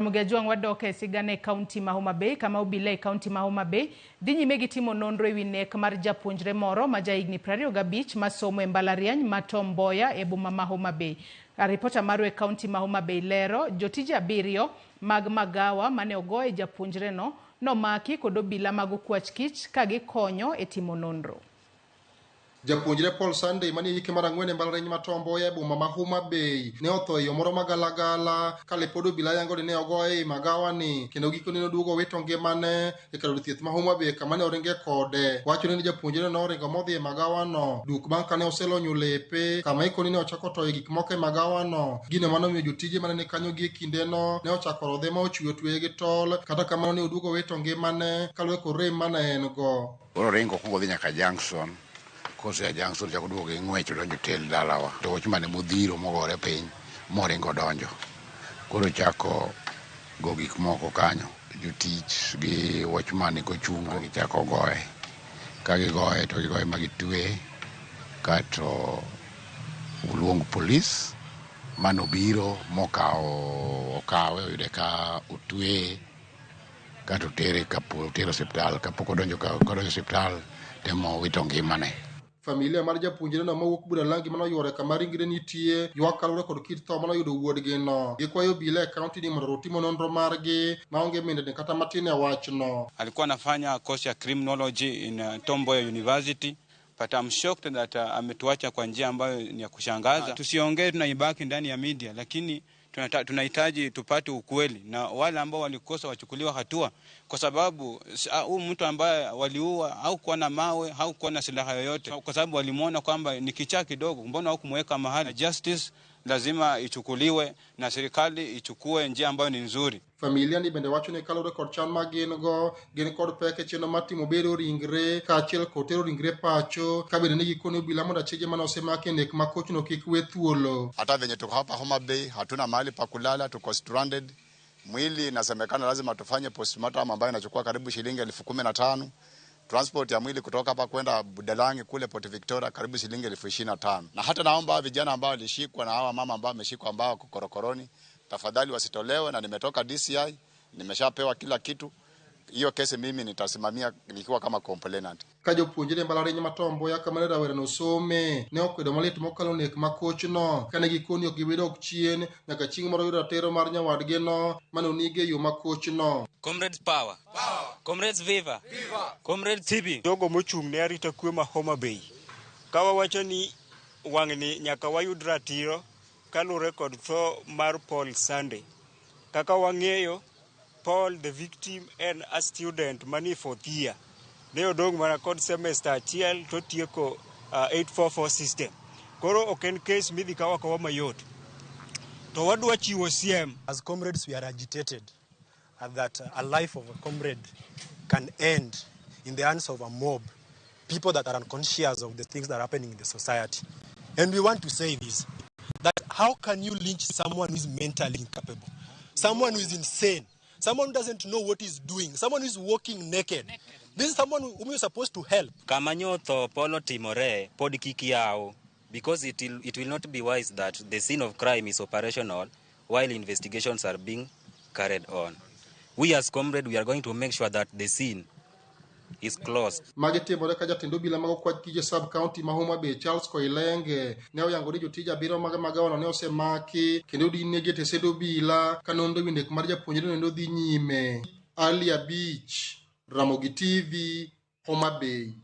Mugajuang wadok e sigane kaunti ma Homa Bay kama obila e kaunti ma Homa Bay dhi nyime gi timo nonro ewi nek mar japuonjre moro ma jahigni 25 masomo e mbalariany ma Tom Mboya e boma ma Homa Bay. Ripota maru e kaunti ma Homa Bay lero jotije 7 mag magawa mane ogo e japuonjre no nomaki kod obila mag okwach kich ka gikonyo e timo nonro. Japuonjre Paul Sunday mani hike mar 4 e mbalariany ma Tom Mboya e boma ma Homa Bay ne otho e yo moro magalagala kale pod obila yango ne ogoye e magawa ni kendo giko ne oduogo wito ngimane e kar thieth ma Homa Bay kama ne oringe kode. Wacho ni japuonjre no oringo modhi e magawa no duk bang' kane oselonyo lepe kama ikoni ne ochako toyo gik moko e magawa no. Gino mano miyo jotije mane ni kanyo gi e kinde no ne ochako rodhe ma ochwe tweye gi tol kata kamano ne oduogo wito ngimane kaluwore kod rem mane en go. Oringo kodhi nyaka Junction. Kose a Junction chako duogo e ng'wech donjo tel dalawa. To wachmane modhiro mogore piny moringo donjo. Koro chako go gik moko kanyo. Jotich gi wachmane kochungo gichako goye. Ka gigoye to gigoye ma gitwe kato uluong polis manobiro okawe oyude ka otwe kato tere hospital kapok odonjo hospital temo wito ngimane. Familia mar japuonjre no mawuok Budalangi mano yuore kama ringre nitie ywak kaluwore kod kit tho mano yudo wuodgi no. Gikwayo obila e kaunti ni mondo otimo nonro margi maonge minde kata matin e wachno. Alikuwa anafanya course ya criminology in Tom Mboya University, but I'm shocked that ametuacha kwa njia ambayo ni ya kushangaza. Tusiongee tunaibaki ndani ya media, lakini tunahitaji tupate ukweli na wale ambao walikosa wachukuliwa hatua, kwa sababu huyu mtu ambaye waliua au kuwa na mawe au kuwa na silaha yoyote, kwa sababu walimuona kwamba ni kichaa kidogo, mbona hukumweka mahali. Justice lazima ichukuliwe na serikali ichukue njia ambayo ni nzuri. Familia ni bende wacho ni kalore kod chan ma gin kod peke cheno matimo bero ringre ka achiel kotero ringre pacho ka bende ni gikone obila mondo achije mano osemake nek ma kochno kik we thuolo. Hata venye tuko hapa Homa Bay hatuna mahali pa kulala, tuko stranded. Mwili inasemekana lazima tufanye postmortem ambayo inachukua karibu shilingi 15,000. Transport ya mwili kutoka hapa kwenda Budalangi kule Port Victoria karibu shilingi 25,000. Na hata naomba vijana ambao walishikwa na hawa mama ambao wameshikwa ambao korokoroni, tafadhali wasitolewe, na nimetoka DCI, nimeshapewa kila kitu. Hiyo kesi mimi nitasimamia nikiwa kama complainant. Ka jopuonjre mbalariany ma Tom Mboya kama ne rawera no some ne okwedo malit mokalo nek ma kochno kane gikoni ok gibedo ok chien nyaka chieng' moro yudo ratiro mar nyawadgi no mane onige yo ma kochno. Comrades Power. Comrades Viva. Comrades TB. Jogo mochung' ne arita kwe ma Homa Bay kawa wacho ni wang'ni nyaka wayud ratiro kalure kod tho mar Paul Sunday. Kaka wang'eyo, Paul the victim and a student mani 4th year. Ne odong' mana kod semester achiel to tieko 844 system. Koro oken case midhi kawa mayot. To wadwa chiwo siem. As comrades we are agitated that a life of a comrade can end in the hands of a mob, people that are unconscious of the things that are happening in the society. And we want to say this, that how can you lynch someone who is mentally incapable, someone who is insane, someone who doesn't know what he's doing, someone who is walking naked. This is someone whom you're supposed to help. Kamanyotho polo timore pod kikiyao, because it will not be wise that the scene of crime is operational while investigations are being carried on. We as comrades, we are going to make sure that the scene is closed. Magitimore ka jatendo obila mag okwach kije sub county ma Homa Bay Charles Koilenge ne oyango ni jotija 7 mag magawa ne osemaki kendo dinege tesedo obila kanondo windek mar japuonjre no dhi nyime. Ali Abich, Ramogi TV, Homa Bay.